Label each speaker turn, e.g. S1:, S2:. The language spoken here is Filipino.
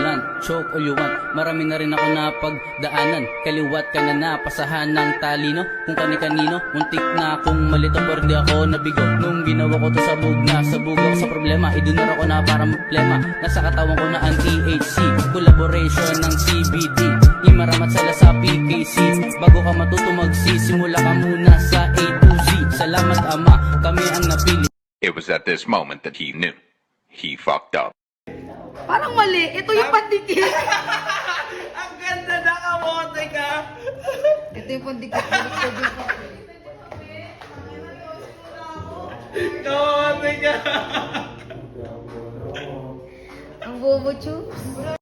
S1: blunt, choke all you want. Marami na rin ako napagdaanan, kaliwat ka na napasahan ng talino. Kung kani-kanino, muntik na akong malito pero di ako nabigo. Nung ginawa ko to sabog ako sa problema. Idinar ako na para problema. Nasa katawan ko na ang THC, collaboration ng CBD. Imaramat sala sa PKC. Bago ka matuto magsisimula ka muna sa A to Z. Salamat Ama, kami ang napili.
S2: It was at this moment that he knew. He fucked up.
S3: Parang mali. Ito yung pandikit.
S4: Ang ganda na kamote ka!
S3: Ito yung pandikit.
S4: Kamote ka!
S3: Ang bobo, Chubs.